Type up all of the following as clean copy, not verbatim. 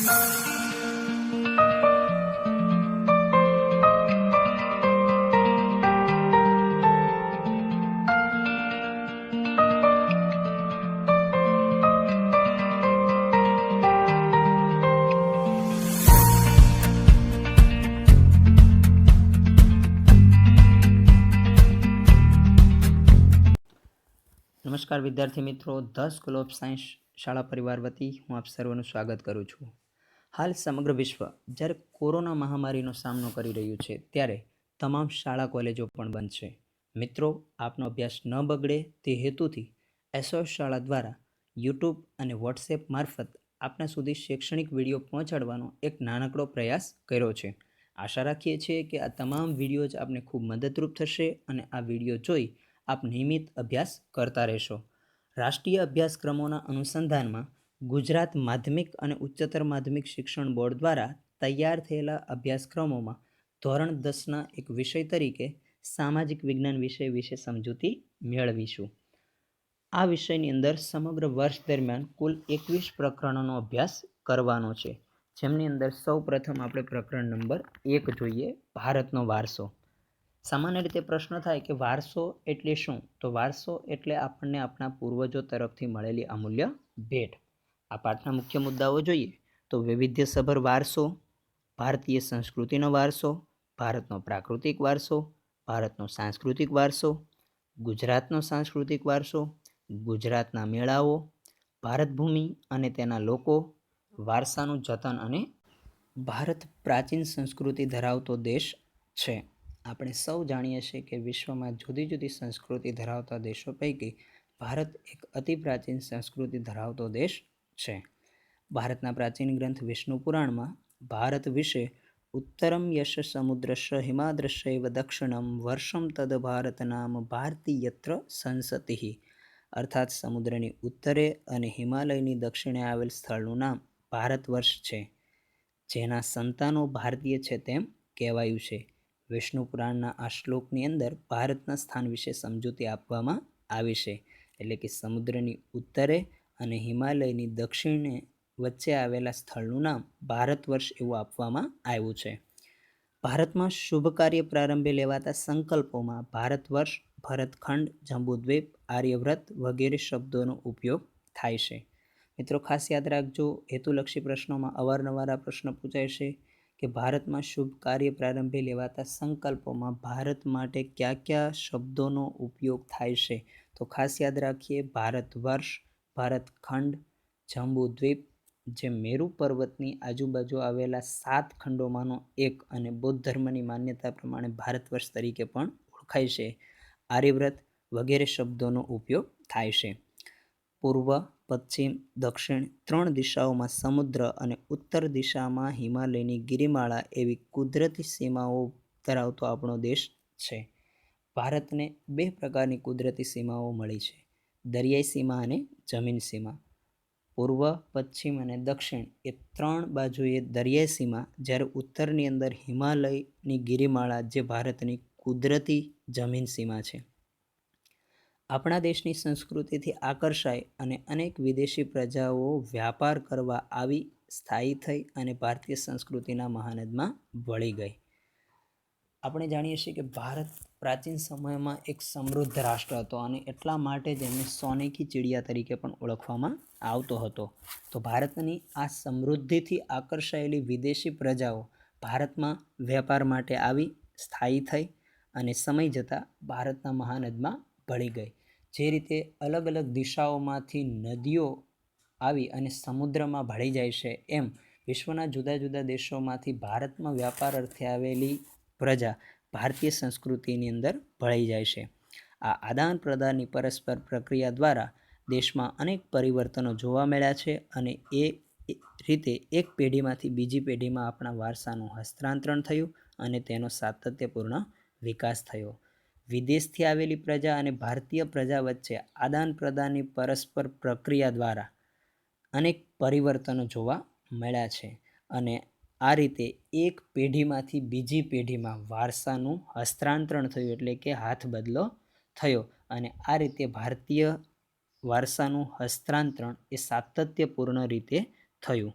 નમસ્કાર વિદ્યાર્થી મિત્રો, ધ સ્કૂલ ઓફ સાયન્સ શાળા પરિવાર વતી હું આપ સર્વનું સ્વાગત કરું છું. હાલ સમગ્ર વિશ્વ જ્યારે કોરોના મહામારીનો સામનો કરી રહ્યું છે ત્યારે તમામ શાળા કોલેજો પણ બંધ છે. મિત્રો, આપનો અભ્યાસ ન બગડે તે હેતુથી એસઓએસ શાળા દ્વારા યુટ્યુબ અને વોટ્સએપ મારફત આપના સુધી શૈક્ષણિક વિડીયો પહોંચાડવાનો એક નાનકડો પ્રયાસ કર્યો છે. આશા રાખીએ છીએ કે આ તમામ વિડીયો જ આપને ખૂબ મદદરૂપ થશે અને આ વિડીયો જોઈ આપ નિયમિત અભ્યાસ કરતા રહેશો. રાષ્ટ્રીય અભ્યાસક્રમોના અનુસંધાનમાં ગુજરાત માધ્યમિક અને ઉચ્ચતર માધ્યમિક શિક્ષણ બોર્ડ દ્વારા તૈયાર થયેલા અભ્યાસક્રમોમાં ધોરણ 10ના એક વિષય તરીકે સામાજિક વિજ્ઞાન વિષય વિશે સમજૂતી મેળવીશું. આ વિષયની અંદર સમગ્ર વર્ષ દરમિયાન કુલ 21 પ્રકરણોનો અભ્યાસ કરવાનો છે, જેમની અંદર સૌ પ્રથમ આપણે પ્રકરણ નંબર 1 જોઈએ, ભારતનો વારસો. સામાન્ય રીતે પ્રશ્ન થાય કે વારસો એટલે શું? તો વારસો એટલે આપણને આપણા પૂર્વજો તરફથી મળેલી અમૂલ્ય ભેટ. આ પાઠના મુખ્ય મુદ્દાઓ જોઈએ તો વૈવિધ્યસભર વારસો, ભારતીય સંસ્કૃતિનો વારસો, ભારતનો પ્રાકૃતિક વારસો, ભારતનો સાંસ્કૃતિક વારસો, ગુજરાતનો સાંસ્કૃતિક વારસો, ગુજરાતના મેળાઓ, ભારત ભૂમિ અને તેના લોકો, વારસાનું જતન અને ભારત પ્રાચીન સંસ્કૃતિ ધરાવતો દેશ છે. આપણે સૌ જાણીએ છીએ કે વિશ્વમાં જુદી જુદી સંસ્કૃતિ ધરાવતા દેશો પૈકી ભારત એક અતિ પ્રાચીન સંસ્કૃતિ ધરાવતો દેશ છે. ભારતના પ્રાચીન ગ્રંથ વિષ્ણુ પુરાણમાં ભારત વિશે ઉત્તરમ યશ સમુદ્રશ હિમાદ્રશૈવ દક્ષિણમ વર્ષમ તદ ભારત નામ ભારતીયત્ર સંસતિ, અર્થાત સમુદ્રની ઉત્તરે અને હિમાલયની દક્ષિણે આવેલ સ્થળનું નામ ભારત વર્ષ છે, જેના સંતાનો ભારતીય છે તેમ કહેવાયું છે. વિષ્ણુ પુરાણના આ શ્લોકની અંદર ભારતના સ્થાન વિશે સમજૂતી આપવામાં આવી છે, એટલે કે સમુદ્રની ઉત્તરે અને હિમાલયની દક્ષિણે વચ્ચે આવેલા સ્થળનું નામ ભારત વર્ષ એવું આપવામાં આવ્યું છે. ભારતમાં શુભ કાર્ય પ્રારંભે લેવાતા સંકલ્પોમાં ભારત વર્ષ, ભરતખંડ, જંબુદ્વીપ, આર્યવ્રત વગેરે શબ્દોનો ઉપયોગ થાય છે. મિત્રો, ખાસ યાદ રાખજો, હેતુલક્ષી પ્રશ્નોમાં અવારનવાર આ પ્રશ્ન પૂછાય છે કે ભારતમાં શુભ કાર્ય પ્રારંભે લેવાતા સંકલ્પોમાં ભારત માટે કયા કયા શબ્દોનો ઉપયોગ થાય છે? તો ખાસ યાદ રાખીએ, ભારત વર્ષ, ભારતખંડ, જંબુદ્વીપ જે મેરુ પર્વતની આજુબાજુ આવેલા 7 ખંડોમાંનો એક અને બૌદ્ધ ધર્મની માન્યતા પ્રમાણે ભારત વર્ષ તરીકે પણ ઓળખાય છે, આર્યવ્રત વગેરે શબ્દોનો ઉપયોગ થાય છે. પૂર્વ, પશ્ચિમ, દક્ષિણ 3 દિશાઓમાં સમુદ્ર અને ઉત્તર દિશામાં હિમાલયની ગિરિમાળા એવી કુદરતી સીમાઓ ધરાવતો આપણો દેશ છે. ભારતને 2 પ્રકારની કુદરતી સીમાઓ મળી છે, દરિયાઈ સીમા અને જમીન સીમા. પૂર્વ, પશ્ચિમ અને દક્ષિણ એ 3 બાજુએ દરિયાઈ સીમા, જ્યારે ઉત્તરની અંદર હિમાલયની ગિરિમાળા જે ભારતની કુદરતી જમીન સીમા છે. આપણા દેશની સંસ્કૃતિથી આકર્ષાય અને અનેક વિદેશી પ્રજાઓ વ્યાપાર કરવા આવી સ્થાયી થઈ અને ભારતીય સંસ્કૃતિના મહાનદમાં વળી ગઈ. આપણે જાણીએ છીએ કે ભારત પ્રાચીન સમયમાં એક સમૃદ્ધ રાષ્ટ્ર હતો અને એટલા માટે જ એમને સોને કી ચિડિયા તરીકે પણ ઓળખવામાં આવતો હતો. તો ભારતની આ સમૃદ્ધિથી આકર્ષાયેલી વિદેશી પ્રજાઓ ભારતમાં વેપાર માટે આવી સ્થાયી થઈ અને સમય જતાં ભારતના મહાનદમાં ભળી ગઈ. જે રીતે અલગ અલગ દિશાઓમાંથી નદીઓ આવી અને સમુદ્રમાં ભળી જાય છે, એમ વિશ્વના જુદા જુદા દેશોમાંથી ભારતમાં વ્યાપાર અર્થે આવેલી પ્રજા ભારતીય સંસ્કૃતિની અંદર ભળી જાય છે. આ આદાન પ્રદાનની પરસ્પર પ્રક્રિયા દ્વારા દેશમાં અનેક પરિવર્તનો જોવા મળ્યા છે અને એ રીતે એક પેઢીમાંથી બીજી પેઢીમાં આપણા વારસાનું હસ્તાંતરણ થયું અને તેનો સાતત્યપૂર્ણ વિકાસ થયો. વિદેશથી આવેલી પ્રજા અને ભારતીય પ્રજા વચ્ચે આદાન પ્રદાનની પરસ્પર પ્રક્રિયા દ્વારા અનેક પરિવર્તનો જોવા મળ્યા છે અને આ રીતે એક પેઢીમાંથી બીજી પેઢીમાં વારસાનું હસ્તાંતરણ થયું, એટલે કે હાથ બદલો થયો અને આ રીતે ભારતીય વારસાનું હસ્તાંતરણ એ સાતત્યપૂર્ણ રીતે થયું.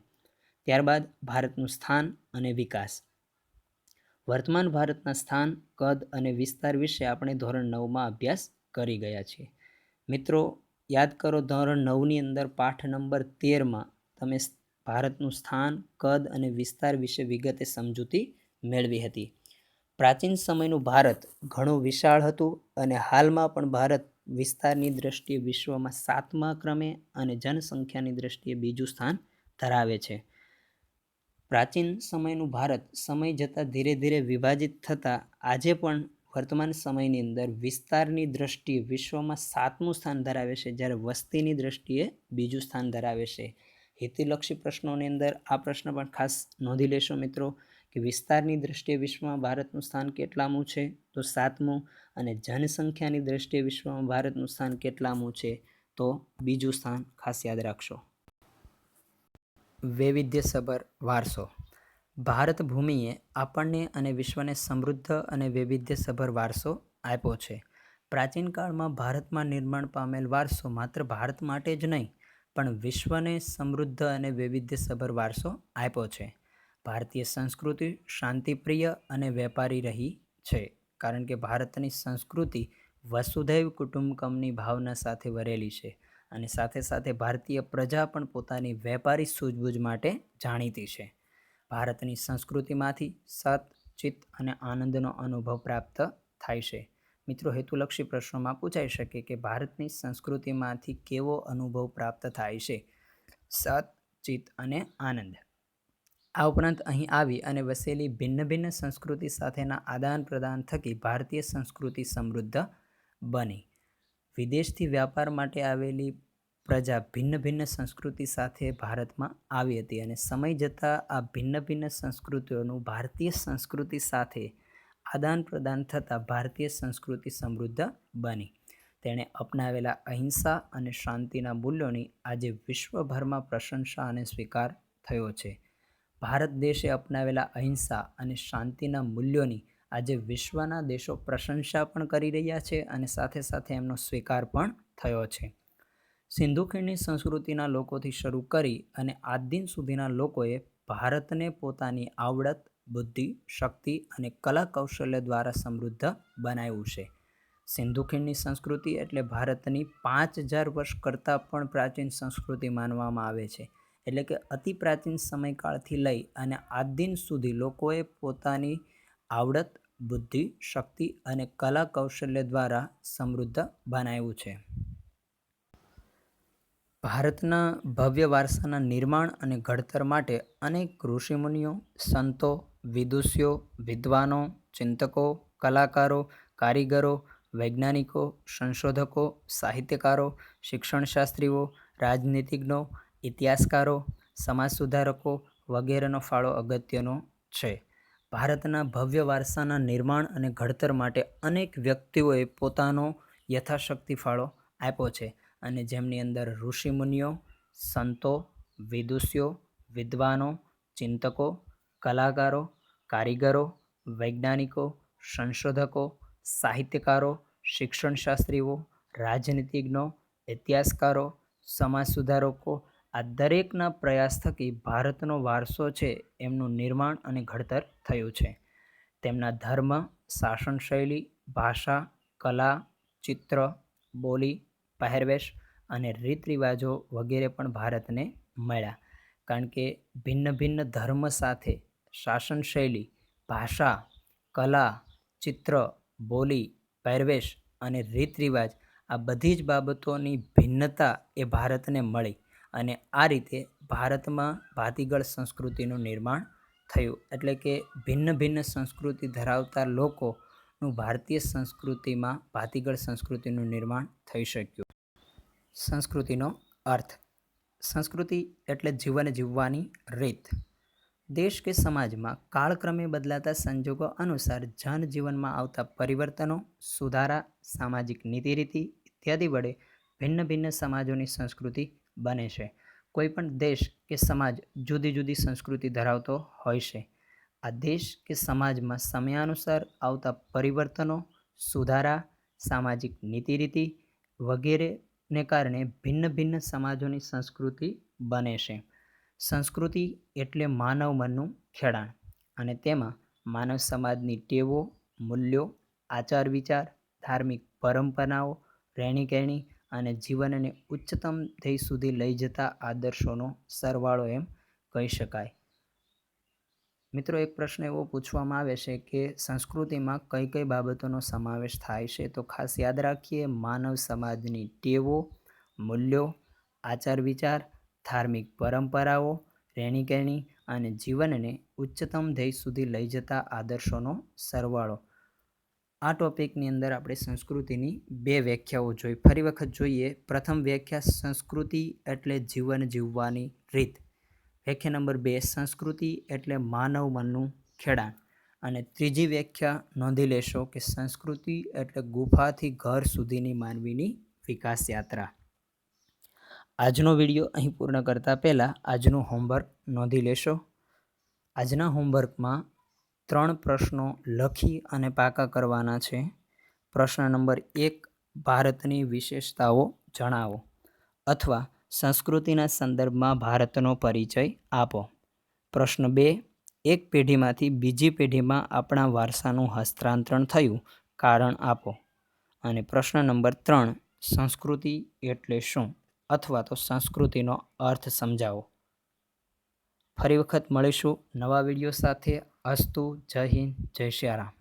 ત્યારબાદ ભારતનું સ્થાન અને વિકાસ. વર્તમાન ભારતના સ્થાન, કદ અને વિસ્તાર વિશે આપણે ધોરણ 9માં અભ્યાસ કરી ગયા છીએ. મિત્રો, યાદ કરો, ધોરણ 9ની અંદર પાઠ નંબર 13માં તમે ભારતનું સ્થાન, કદ અને વિસ્તાર વિશે વિગતે સમજૂતી મેળવી હતી. પ્રાચીન સમયનું ભારત ઘણું વિશાળ હતું અને હાલમાં પણ ભારત વિસ્તારની દ્રષ્ટિએ વિશ્વમાં 7મા ક્રમે અને જનસંખ્યાની દ્રષ્ટિએ બીજું સ્થાન ધરાવે છે. પ્રાચીન સમયનું ભારત સમય જતાં ધીરે ધીરે વિભાજિત થતાં આજે પણ વર્તમાન સમયની અંદર વિસ્તારની દ્રષ્ટિએ વિશ્વમાં 7મું સ્થાન ધરાવે છે, જ્યારે વસ્તીની દ્રષ્ટિએ બીજું સ્થાન ધરાવે છે. હેતુલક્ષી પ્રશ્નોની અંદર આ પ્રશ્ન પણ ખાસ નોંધી લેશો મિત્રો કે વિસ્તારની દ્રષ્ટિએ વિશ્વમાં ભારતનું સ્થાન કેટલામું છે, તો 7મું, અને જનસંખ્યાની દ્રષ્ટિએ વિશ્વમાં ભારતનું સ્થાન કેટલામું છે, તો બીજું સ્થાન. ખાસ યાદ રાખશો. વૈવિધ્યસભર વારસો. ભારત ભૂમિએ આપણને અને વિશ્વને સમૃદ્ધ અને વૈવિધ્યસભર વારસો આપ્યો છે. પ્રાચીન કાળમાં ભારતમાં નિર્માણ પામેલ વારસો માત્ર ભારત માટે જ નહીં, પણ વિશ્વને સમૃદ્ધ અને વૈવિધ્યસભર વારસો આપ્યો છે. ભારતીય સંસ્કૃતિ શાંતિપ્રિય અને વેપારી રહી છે, કારણ કે ભારતની સંસ્કૃતિ વસુધૈવ કુટુંબકમની ભાવના સાથે વરેલી છે, અને સાથે સાથે ભારતીય પ્રજા પણ પોતાની વેપારી સૂઝબૂઝ માટે જાણીતી છે. ભારતની સંસ્કૃતિમાંથી સત, ચિત્ત અને આનંદનો અનુભવ પ્રાપ્ત થાય છે. મિત્રો, હેતુલક્ષી પ્રશ્નોમાં પૂછાઈ શકે કે ભારતની સંસ્કૃતિમાંથી કેવો અનુભવ પ્રાપ્ત થાય છે? સત, ચિત્ત અને આનંદ. આ ઉપરાંત અહીં આવી અને વસેલી ભિન્ન ભિન્ન સંસ્કૃતિ સાથેના આદાન પ્રદાન થકી ભારતીય સંસ્કૃતિ સમૃદ્ધ બની. વિદેશથી વ્યાપાર માટે આવેલી પ્રજા ભિન્ન ભિન્ન સંસ્કૃતિ સાથે ભારતમાં આવી હતી, અને સમય જતાં આ ભિન્ન ભિન્ન સંસ્કૃતિઓનું ભારતીય સંસ્કૃતિ સાથે આદાન પ્રદાન થતાં ભારતીય સંસ્કૃતિ સમૃદ્ધ બની. તેણે અપનાવેલા અહિંસા અને શાંતિના મૂલ્યોની આજે વિશ્વભરમાં પ્રશંસા અને સ્વીકાર થયો છે. ભારત દેશે અપનાવેલા અહિંસા અને શાંતિના મૂલ્યોની આજે વિશ્વના દેશો પ્રશંસા પણ કરી રહ્યા છે, અને સાથે સાથે એમનો સ્વીકાર પણ થયો છે. સિંધુ ખીણની સંસ્કૃતિના લોકોથી શરૂ કરી અને આજ દિન સુધીના લોકોએ ભારતને પોતાની આવડત, બુદ્ધિ, શક્તિ અને કલા કૌશલ્ય દ્વારા સમૃદ્ધ બનાવ્યું છે. સિંધુ ખીણની સંસ્કૃતિ એટલે ભારતની 5000 વર્ષ કરતાં પણ પ્રાચીન સંસ્કૃતિ માનવામાં આવે છે. એટલે કે અતિ પ્રાચીન સમયકાળથી લઈ અને આજ દિન સુધી લોકોએ પોતાની આવડત, બુદ્ધિ, શક્તિ અને કલા કૌશલ્ય દ્વારા સમૃદ્ધ બનાવ્યું છે. ભારતના ભવ્ય વારસાના નિર્માણ અને ઘડતર માટે અનેક ઋષિમુનિઓ, સંતો, વિદુષીઓ, વિદ્વાનો, ચિંતકો, કલાકારો, કારીગરો, વૈજ્ઞાનિકો, સંશોધકો, સાહિત્યકારો, શિક્ષણશાસ્ત્રીઓ, રાજનીતિજ્ઞો, ઇતિહાસકારો, સમાજ સુધારકો વગેરેનો ફાળો અગત્યનો છે. ભારતના ભવ્ય વારસાના નિર્માણ અને ઘડતર માટે અનેક વ્યક્તિઓએ પોતાનો યથાશક્તિ ફાળો આપ્યો છે, અને જેમની અંદર ઋષિમુનિઓ, સંતો, વિદુષીઓ, વિદ્વાનો, ચિંતકો, કલાકારો, કારીગરો, વૈજ્ઞાનિકો, સંશોધકો, સાહિત્યકારો, શિક્ષણશાસ્ત્રીઓ, રાજનીતિજ્ઞો, ઇતિહાસકારો, સમાજ સુધારકો આ દરેકના પ્રયાસ થકી ભારતનો વારસો છે એમનું નિર્માણ અને ઘડતર થયું છે. તેમના ધર્મ, શાસન શૈલી, ભાષા, કલા, ચિત્ર, બોલી, પહેરવેશ અને રીત રિવાજો વગેરે પણ ભારતને મળ્યા. કારણ કે ભિન્ન ભિન્ન ધર્મ સાથે શાસન શૈલી, ભાષા, કલા, ચિત્ર, બોલી, પહેરવેશ અને રીત રિવાજ આ બધી જ બાબતોની ભિન્નતા એ ભારતને મળી, અને આ રીતે ભારતમાં ભાતીગળ સંસ્કૃતિનું નિર્માણ થયું. એટલે કે ભિન્ન ભિન્ન સંસ્કૃતિ ધરાવતા લોકોનું ભારતીય સંસ્કૃતિમાં ભાતીગળ સંસ્કૃતિનું નિર્માણ થઈ શક્યું. સંસ્કૃતિનો અર્થ. સંસ્કૃતિ એટલે જીવન જીવવાની રીત. દેશ કે સમાજમાં કાળક્રમે બદલાતા સંજોગો અનુસાર જનજીવનમાં આવતા પરિવર્તનો, સુધારા, સામાજિક નીતિરીતિ ઇત્યાદિ વડે ભિન્ન ભિન્ન સમાજોની સંસ્કૃતિ બને છે. કોઈ પણ દેશ કે સમાજ જુદી જુદી સંસ્કૃતિ ધરાવતો હોય છે. આ દેશ કે સમાજમાં સમયાનુસાર આવતા પરિવર્તનો, સુધારા, સામાજિક નીતિરીતિ વગેરેને કારણે ભિન્ન ભિન્ન સમાજોની સંસ્કૃતિ બને છે. સંસ્કૃતિ એટલે માનવ મનનું ખેડાણ અને તેમાં માનવ સમાજની ટેવો, મૂલ્યો, આચાર વિચાર, ધાર્મિક પરંપરાઓ, રહેણીકરણી અને જીવનને ઉચ્ચતમ ધ્યેય સુધી લઈ જતા આદર્શોનો સરવાળો એમ કહી શકાય. મિત્રો, એક પ્રશ્ન એવો પૂછવામાં આવે છે કે સંસ્કૃતિમાં કઈ કઈ બાબતોનો સમાવેશ થાય છે? તો ખાસ યાદ રાખીએ, માનવ સમાજની ટેવો, મૂલ્યો, આચાર વિચાર, ધાર્મિક પરંપરાઓ, રહેણીકરણી અને જીવનને ઉચ્ચતમ ધ્યેય સુધી લઈ જતા આદર્શોનો સરવાળો. આ ટોપિકની અંદર આપણે સંસ્કૃતિની 2 વ્યાખ્યાઓ જોઈ. ફરી વખત જોઈએ. પ્રથમ વ્યાખ્યા, સંસ્કૃતિ એટલે જીવન જીવવાની રીત. વ્યાખ્યા નંબર 2, સંસ્કૃતિ એટલે માનવ મનનું ખેડાણ. અને ત્રીજી વ્યાખ્યા નોંધી લેશો કે સંસ્કૃતિ એટલે ગુફાથી ઘર સુધીની માનવીની વિકાસ યાત્રા. આજનો વિડીયો અહીં પૂર્ણ કરતા પહેલાં આજનું હોમવર્ક નોંધી લેશો. આજના હોમવર્કમાં 3 પ્રશ્નો લખી અને પાકા કરવાના છે. પ્રશ્ન નંબર 1, ભારતની વિશેષતાઓ જણાવો અથવા સંસ્કૃતિના સંદર્ભમાં ભારતનો પરિચય આપો. પ્રશ્ન 2, એક પેઢીમાંથી બીજી પેઢીમાં આપણા વારસાનું હસ્તાંતરણ થયું કારણ આપો. અને પ્રશ્ન નંબર 3, સંસ્કૃતિ એટલે શું અથવા તો સંસ્કૃતિનો અર્થ સમજાવો. ફરી વખત મળીશું નવા વિડીયો સાથે. અસ્તુ. જય હિન્દ, જય શ્રી રામ.